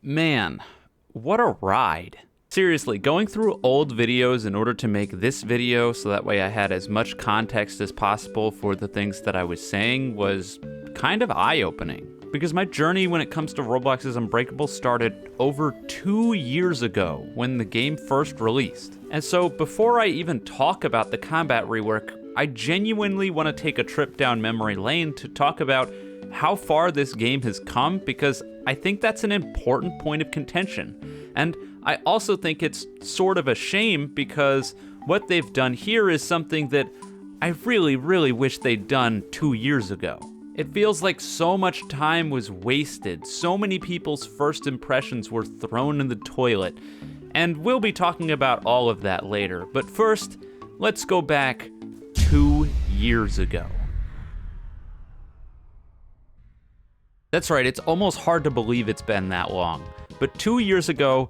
Man, what a ride. Seriously, going through old videos in order to make this video so that way I had as much context as possible for the things that I was saying was kind of eye-opening. Because my journey when it comes to Roblox's Unbreakable started over 2 years ago when the game first released. And so before I even talk about the combat rework, I genuinely want to take a trip down memory lane to talk about how far this game has come, because I think that's an important point of contention. And I also think it's sort of a shame because what they've done here is something that I really, really wish they'd done 2 years ago. It feels like so much time was wasted, so many people's first impressions were thrown in the toilet, and we'll be talking about all of that later. But first, let's go back 2 years ago. That's right, it's almost hard to believe it's been that long. But 2 years ago,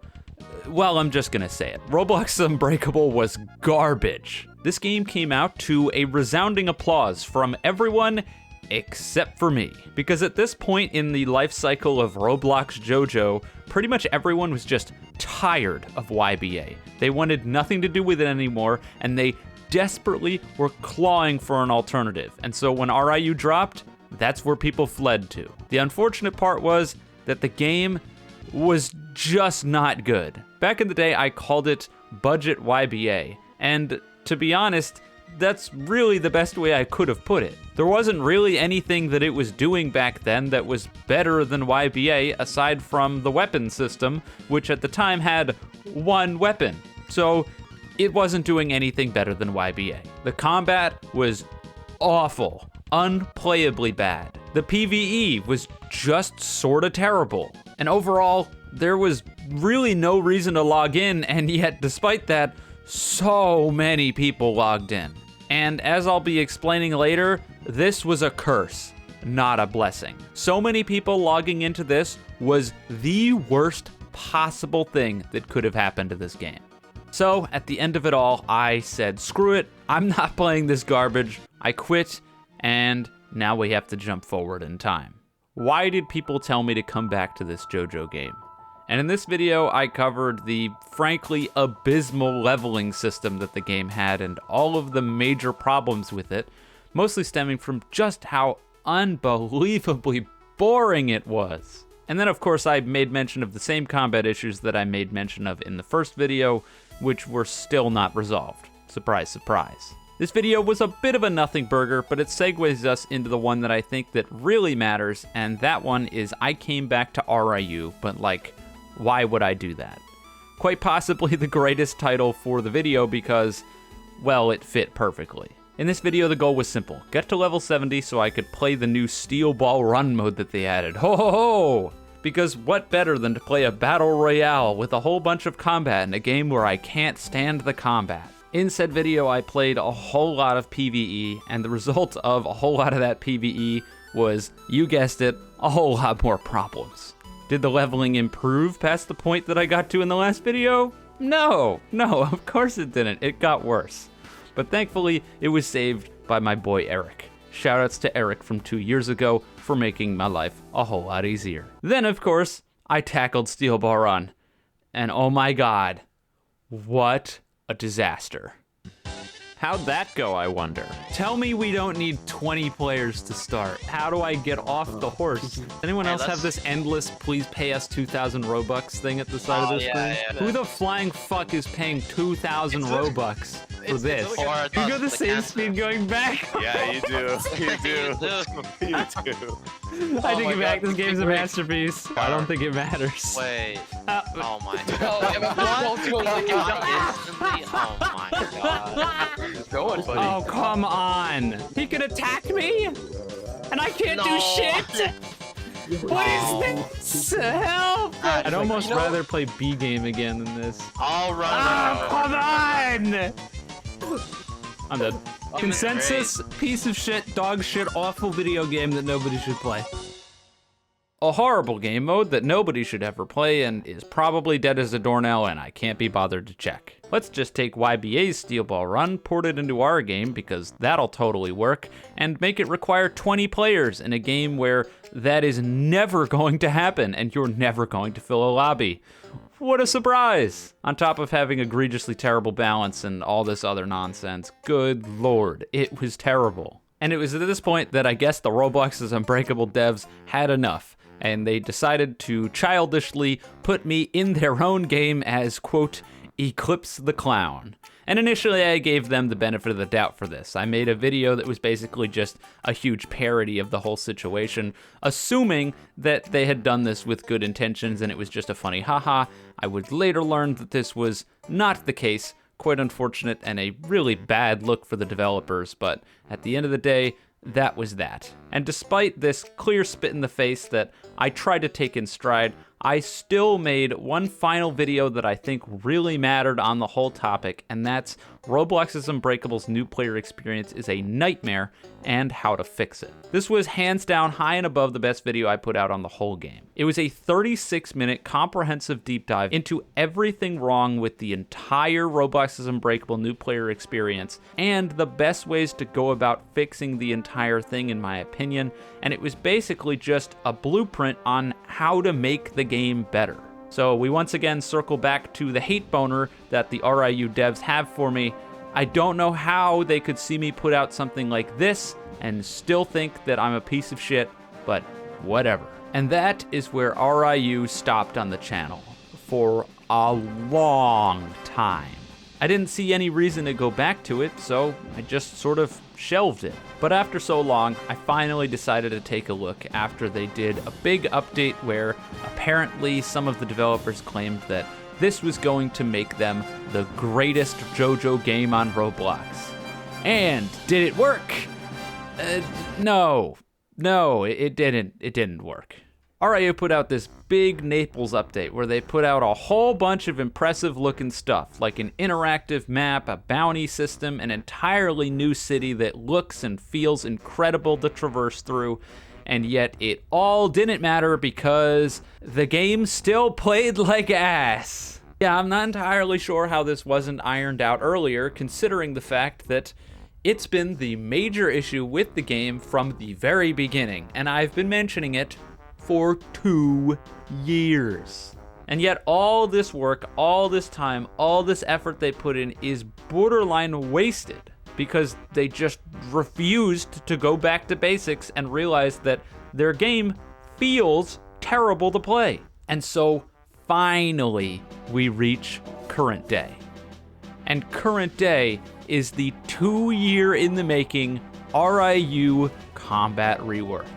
well, I'm just gonna say it. Roblox Unbreakable was garbage. This game came out to a resounding applause from everyone except for me. Because at this point in the life cycle of Roblox Jojo, pretty much everyone was just tired of YBA. They wanted nothing to do with it anymore, and they desperately were clawing for an alternative. And so when RIU dropped, that's where people fled to. The unfortunate part was that the game was just not good. Back in the day, I called it budget YBA, and to be honest, that's really the best way I could have put it. There wasn't really anything that it was doing back then that was better than YBA aside from the weapon system, which at the time had one weapon. So it wasn't doing anything better than YBA. The combat was awful, unplayably bad. The PvE was just sorta terrible. And overall, there was really no reason to log in, and yet despite that, so many people logged in. And as I'll be explaining later, this was a curse, not a blessing. So many people logging into this was the worst possible thing that could have happened to this game. So at the end of it all, I said, screw it, I'm not playing this garbage. I quit, and now we have to jump forward in time. Why did people tell me to come back to this Jojo game? And in this video, I covered the frankly abysmal leveling system that the game had and all of the major problems with it, mostly stemming from just how unbelievably boring it was. And then of course I made mention of the same combat issues that I made mention of in the first video, which were still not resolved. Surprise, surprise. This video was a bit of a nothing burger, but it segues us into the one that I think that really matters, and that one is I came back to RIU, but like, why would I do that? Quite possibly the greatest title for the video because, well, it fit perfectly. In this video, the goal was simple. Get to level 70 so I could play the new Steel Ball Run mode that they added. Ho ho ho! Because what better than to play a battle royale with a whole bunch of combat in a game where I can't stand the combat. In said video, I played a whole lot of PvE, and the result of a whole lot of that PvE was, you guessed it, a whole lot more problems. Did the leveling improve past the point that I got to in the last video? No, of course it didn't. It got worse. But thankfully, it was saved by my boy Eric. Shoutouts to Eric from 2 years ago for making my life a whole lot easier. Then, of course, I tackled Steel Ball Run. And oh my god, what a disaster. How'd that go, I wonder? Tell me we don't need 20 players to start. How do I get off the horse? Anyone else have this endless please pay us 2,000 Robux thing at the side of the screen? Yeah, who the flying fuck is paying 2,000 Robux for this? You go the same speed going back? Yeah, you do. You do. You do. I take it back. This game's a masterpiece. I don't think it matters. Wait. Oh my god. Oh my god. Going, buddy. Oh, come on. He can attack me? And I can't do shit? What is this? Help! I'd almost rather play B game again than this. All right. Oh, come on! I'm dead. Consensus, piece of shit, dog shit, awful video game that nobody should play. a horrible game mode that nobody should ever play and is probably dead as a doornail and I can't be bothered to check. Let's just take YBA's Steel Ball Run, port it into our game because that'll totally work, and make it require 20 players in a game where that is never going to happen and you're never going to fill a lobby. What a surprise! On top of having egregiously terrible balance and all this other nonsense, good lord, it was terrible. And it was at this point that I guess the Roblox's Unbreakable devs had enough, and they decided to childishly put me in their own game as, quote, Eclipse the Clown. And initially I gave them the benefit of the doubt for this. I made a video that was basically just a huge parody of the whole situation, assuming that they had done this with good intentions and it was just a funny haha. I would later learn that this was not the case. Quite unfortunate and a really bad look for the developers, but at the end of the day, that was that. And despite this clear spit in the face that I tried to take in stride, I still made one final video that I think really mattered on the whole topic, and that's Roblox's Unbreakable's new player experience is a nightmare and how to fix it. This was hands down high and above the best video I put out on the whole game. It was a 36-minute comprehensive deep dive into everything wrong with the entire Roblox's Unbreakable new player experience and the best ways to go about fixing the entire thing in my opinion, and it was basically just a blueprint on how to make the game better. So we once again circle back to the hate boner that the RIU devs have for me. I don't know how they could see me put out something like this and still think that I'm a piece of shit, but whatever. And that is where RIU stopped on the channel for a long time. I didn't see any reason to go back to it, so I just sort of shelved it. But after so long, I finally decided to take a look after they did a big update where apparently some of the developers claimed that this was going to make them the greatest JoJo game on Roblox. And did it work? No, it didn't work. RIU put out this big Naples update where they put out a whole bunch of impressive looking stuff, like an interactive map, a bounty system, an entirely new city that looks and feels incredible to traverse through, and yet it all didn't matter because the game still played like ass. Yeah, I'm not entirely sure how this wasn't ironed out earlier, considering the fact that it's been the major issue with the game from the very beginning, and I've been mentioning it for 2 years. And yet all this work, all this time, all this effort they put in is borderline wasted because they just refused to go back to basics and realize that their game feels terrible to play. And so finally we reach current day. And current day is the 2-year in the making RIU combat rework.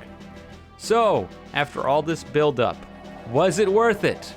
So, after all this build-up, was it worth it?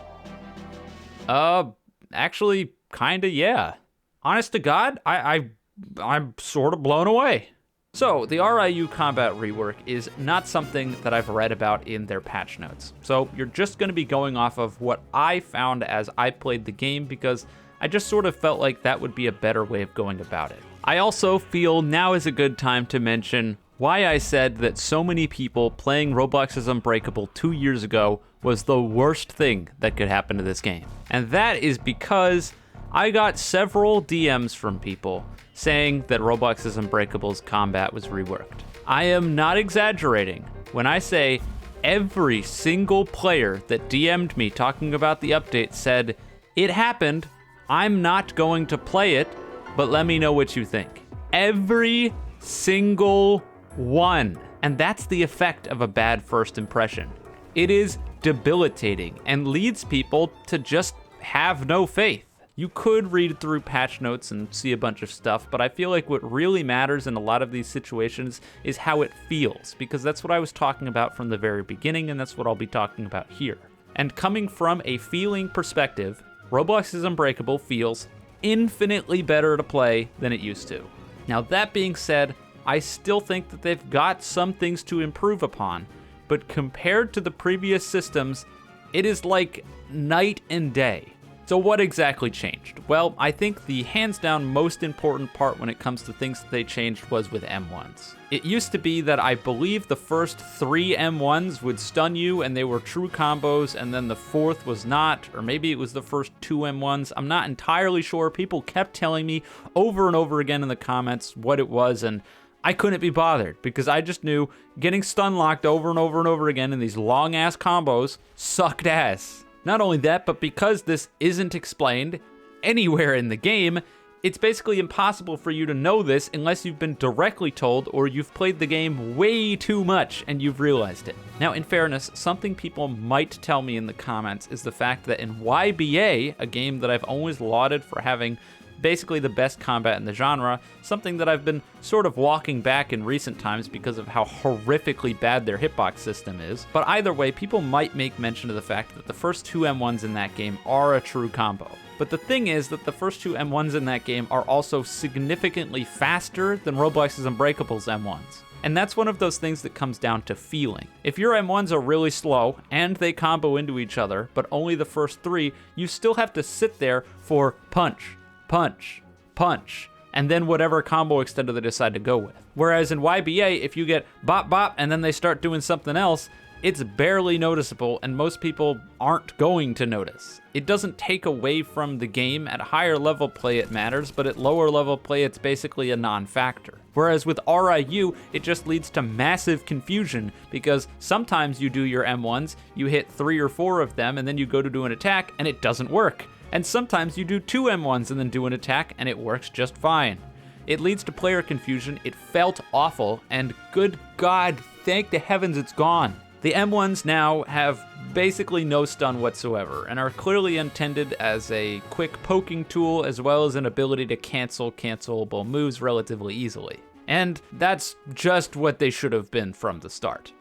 Actually, kinda, yeah. Honest to God, I'm sort of blown away. So, the RIU combat rework is not something that I've read about in their patch notes. So, you're just gonna be going off of what I found as I played the game because I just sort of felt like that would be a better way of going about it. I also feel now is a good time to mention why I said that so many people playing Roblox's Unbreakable 2 years ago was the worst thing that could happen to this game. And that is because I got several DMs from people saying that Roblox's Unbreakable's combat was reworked. I am not exaggerating when I say every single player that DM'd me talking about the update said, "It happened, I'm not going to play it, but let me know what you think." Every single one. And that's the effect of a bad first impression. It is debilitating and leads people to just have no faith. You could read through patch notes and see a bunch of stuff, but I feel like what really matters in a lot of these situations is how it feels, because that's what I was talking about from the very beginning, and that's what I'll be talking about here. And coming from a feeling perspective, Roblox's Unbreakable feels infinitely better to play than it used to. Now, that being said, I still think that they've got some things to improve upon, but compared to the previous systems, it is like night and day. So what exactly changed? Well, I think the hands down most important part when it comes to things that they changed was with M1s. It used to be that I believe the first 3 M1s would stun you and they were true combos, and then the 4th was not, or maybe it was the first 2 M1s. I'm not entirely sure. People kept telling me over and over again in the comments what it was, and I couldn't be bothered because I just knew getting stun locked over and over and over again in these long ass combos sucked ass. Not only that, but because this isn't explained anywhere in the game, it's basically impossible for you to know this unless you've been directly told or you've played the game way too much and you've realized it. Now, in fairness, something people might tell me in the comments is the fact that in YBA, a game that I've always lauded for having basically the best combat in the genre, something that I've been sort of walking back in recent times because of how horrifically bad their hitbox system is. But either way, people might make mention of the fact that the first 2 M1s in that game are a true combo. But the thing is that the first 2 M1s in that game are also significantly faster than Roblox's Unbreakable's M1s. And that's one of those things that comes down to feeling. If your M1s are really slow and they combo into each other, but only the first 3, you still have to sit there for punch, punch, punch, and then whatever combo extender they decide to go with. Whereas in YBA, if you get bop bop and then they start doing something else, it's barely noticeable and most people aren't going to notice. It doesn't take away from the game. At higher level play it matters, but at lower level play it's basically a non-factor. Whereas with RIU, it just leads to massive confusion because sometimes you do your M1s, you hit 3 or 4 of them, and then you go to do an attack and it doesn't work. And sometimes you do 2 M1s and then do an attack and it works just fine. It leads to player confusion, it felt awful, and good God, thank the heavens it's gone. The M1s now have basically no stun whatsoever and are clearly intended as a quick poking tool as well as an ability to cancel cancelable moves relatively easily. And that's just what they should have been from the start.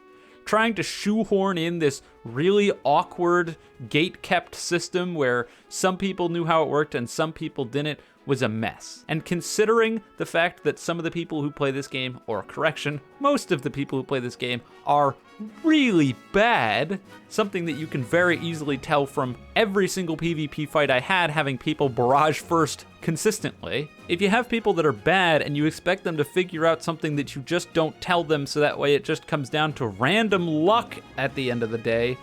Trying to shoehorn in this really awkward gate-kept system where some people knew how it worked and some people didn't was a mess. And considering the fact that some of the people who play this game, or correction, most of the people who play this game are really bad, something that you can very easily tell from every single PvP fight I had having people barrage first consistently. If you have people that are bad and you expect them to figure out something that you just don't tell them so that way it just comes down to random luck at the end of the day,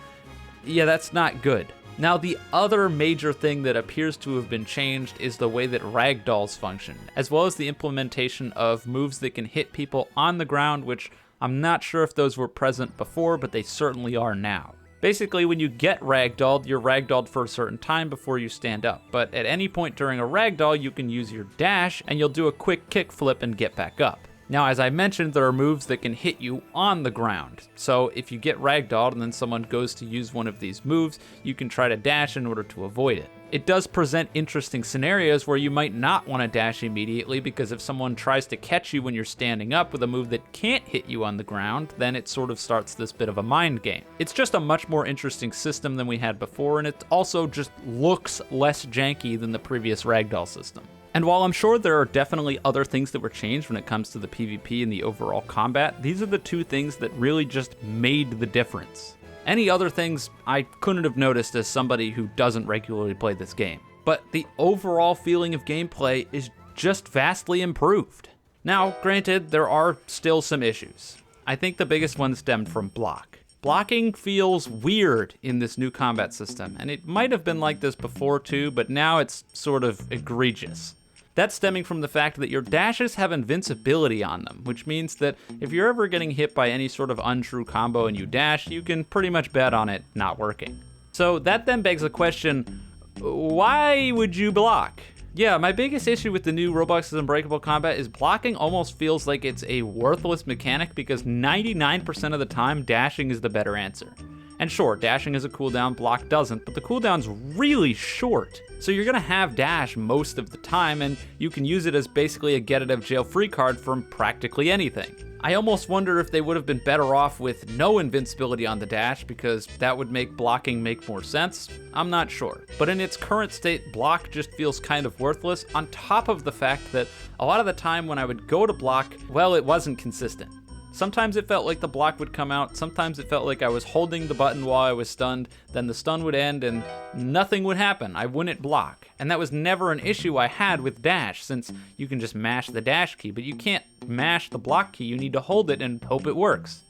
yeah, that's not good. Now, the other major thing that appears to have been changed is the way that ragdolls function, as well as the implementation of moves that can hit people on the ground, which I'm not sure if those were present before, but they certainly are now. Basically, when you get ragdolled, you're ragdolled for a certain time before you stand up, but at any point during a ragdoll, you can use your dash, and you'll do a quick kick flip and get back up. Now, as I mentioned, there are moves that can hit you on the ground. So if you get ragdolled and then someone goes to use one of these moves, you can try to dash in order to avoid it. It does present interesting scenarios where you might not want to dash immediately because if someone tries to catch you when you're standing up with a move that can't hit you on the ground, then it sort of starts this bit of a mind game. It's just a much more interesting system than we had before, and it also just looks less janky than the previous ragdoll system. And while I'm sure there are definitely other things that were changed when it comes to the PvP and the overall combat, these are the 2 things that really just made the difference. Any other things I couldn't have noticed as somebody who doesn't regularly play this game. But the overall feeling of gameplay is just vastly improved. Now, granted, there are still some issues. I think the biggest one stemmed from block. Blocking feels weird in this new combat system, and it might have been like this before too, but now it's sort of egregious. That's stemming from the fact that your dashes have invincibility on them, which means that if you're ever getting hit by any sort of untrue combo and you dash, you can pretty much bet on it not working. So that then begs the question, why would you block? Yeah, my biggest issue with the new Roblox's Unbreakable combat is blocking almost feels like it's a worthless mechanic because 99% of the time, dashing is the better answer. And sure, dashing is a cooldown, block doesn't, but the cooldown's really short. So you're gonna have dash most of the time, and you can use it as basically a get out of jail free card from practically anything. I almost wonder if they would have been better off with no invincibility on the dash because that would make blocking make more sense. I'm not sure. But in its current state, block just feels kind of worthless, on top of the fact that a lot of the time when I would go to block, well, it wasn't consistent. Sometimes it felt like the block would come out, sometimes it felt like I was holding the button while I was stunned, then the stun would end and nothing would happen. I wouldn't block. And that was never an issue I had with dash, since you can just mash the dash key, but you can't mash the block key, you need to hold it and hope it works.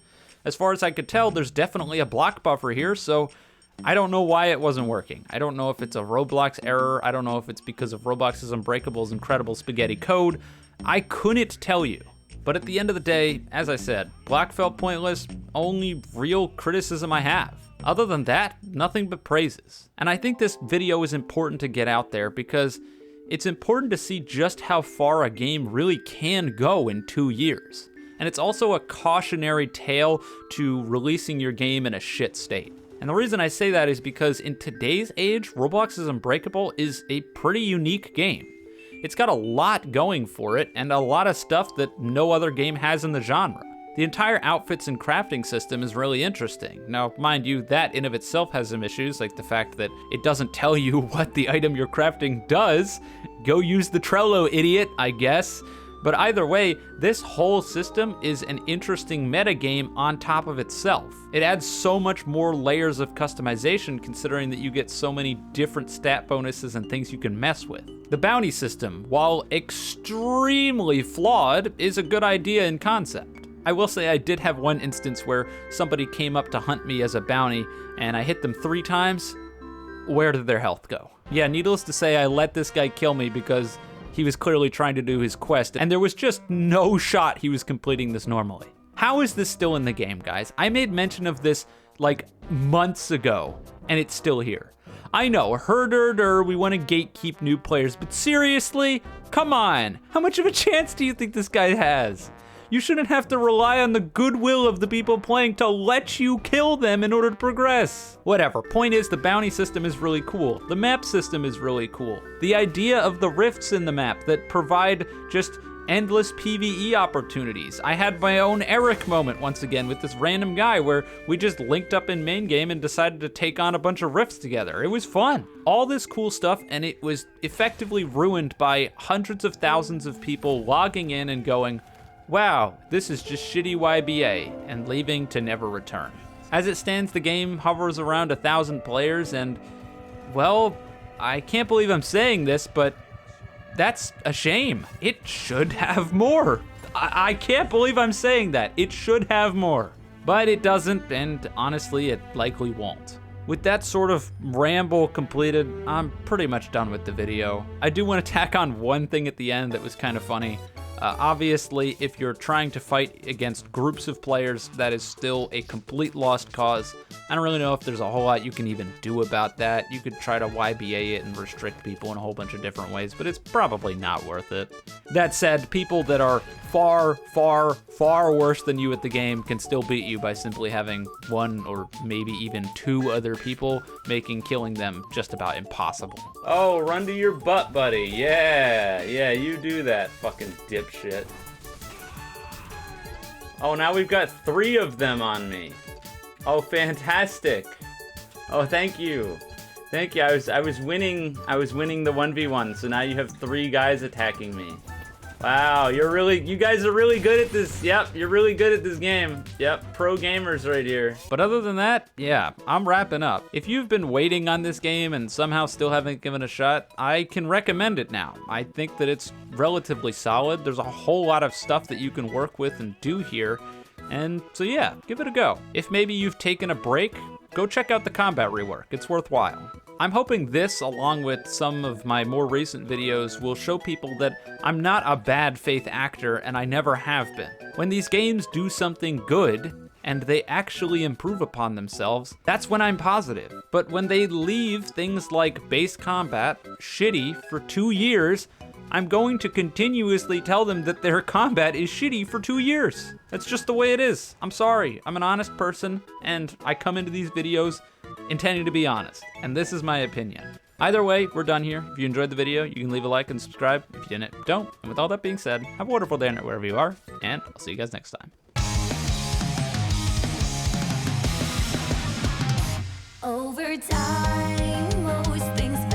As far as I could tell, there's definitely a block buffer here, so I don't know why it wasn't working. I don't know if it's a Roblox error, I don't know if it's because of Roblox's Unbreakable's incredible spaghetti code. I couldn't tell you. But at the end of the day, as I said, block felt pointless, only real criticism I have. Other than that, nothing but praises. And I think this video is important to get out there because it's important to see just how far a game really can go in 2 years. And it's also a cautionary tale to releasing your game in a shit state. And the reason I say that is because in today's age, Roblox's Unbreakable is a pretty unique game. It's got a lot going for it and a lot of stuff that no other game has in the genre. The entire outfits and crafting system is really interesting. Now, mind you, that in of itself has some issues, like the fact that it doesn't tell you what the item you're crafting does. Go use the Trello, idiot, I guess. But either way, this whole system is an interesting metagame on top of itself. It adds so much more layers of customization considering that you get so many different stat bonuses and things you can mess with. The bounty system, while extremely flawed, is a good idea in concept. I will say I did have one instance where somebody came up to hunt me as a bounty and I hit them 3 times. Where did their health go? Yeah, needless to say, I let this guy kill me because he was clearly trying to do his quest, and there was just no shot he was completing this normally. How is this still in the game, guys? I made mention of this like months ago, and it's still here. I know, herder, we want to gatekeep new players, but seriously? Come on, how much of a chance do you think this guy has? You shouldn't have to rely on the goodwill of the people playing to let you kill them in order to progress. Whatever, point is the bounty system is really cool. The map system is really cool. The idea of the rifts in the map that provide just endless PvE opportunities. I had my own Eric moment once again with this random guy where we just linked up in main game and decided to take on a bunch of rifts together. It was fun. All this cool stuff, and it was effectively ruined by hundreds of thousands of people logging in and going, wow, this is just shitty YBA, and leaving to never return. As it stands, the game hovers around 1,000 players, and, well, I can't believe I'm saying this, but that's a shame. It should have more. I can't believe I'm saying that. It should have more. But it doesn't, and honestly, it likely won't. With that sort of ramble completed, I'm pretty much done with the video. I do want to tack on one thing at the end that was kind of funny. Obviously, if you're trying to fight against groups of players, that is still a complete lost cause. I don't really know if there's a whole lot you can even do about that. You could try to YBA it and restrict people in a whole bunch of different ways, but it's probably not worth it. That said, people that are far, far, far worse than you at the game can still beat you by simply having 1 or maybe even 2 other people, making killing them just about impossible. Oh, run to your butt, buddy. Yeah, you do that, fucking dipshit. Oh, now we've got 3 of them on me. Oh, fantastic. Oh, thank you. Thank you. I was winning the 1v1, so now you have 3 guys attacking me. Wow, you guys are really good at this. Yep, you're really good at this game. Yep, pro gamers right here. But other than that, yeah, I'm wrapping up. If you've been waiting on this game and somehow still haven't given it a shot, I can recommend it now. I think that it's relatively solid. There's a whole lot of stuff that you can work with and do here. And so yeah, give it a go. If maybe you've taken a break, go check out the combat rework. It's worthwhile. I'm hoping this, along with some of my more recent videos, will show people that I'm not a bad faith actor and I never have been. When these games do something good and they actually improve upon themselves, that's when I'm positive. But when they leave things like base combat shitty for 2 years, I'm going to continuously tell them that their combat is shitty for 2 years. That's just the way it is. I'm sorry, I'm an honest person, and I come into these videos intending to be honest, and this is my opinion. Either way, we're done here. If you enjoyed the video, you can leave a like and subscribe. If you didn't, don't. And with all that being said, have a wonderful day wherever you are, and I'll see you guys next time. Over time, most things